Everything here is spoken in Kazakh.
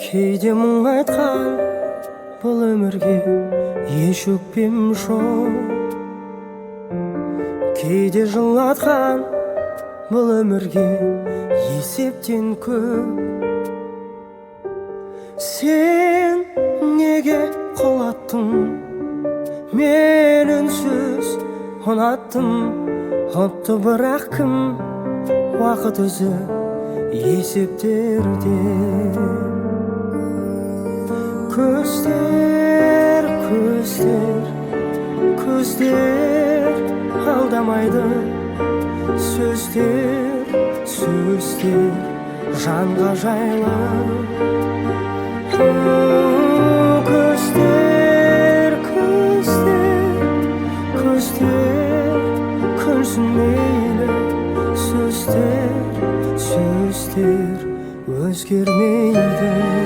кейде мұң айтқан бұл өмірге еш өкпем жоқ. Кейде жылатқан бұл өмірге есептен көп. Сен неге құлаттың, мен үнсіз ұнаттым. Ұтты бірақ кім, уақыт өзі есептерде. Көздер, көздер, көздер алдамайды. Сөздер, сөздер жанға жайлы. Көздер, көздер, көздер күлсін мейлі. Сөздер, сөздер өзгермейді.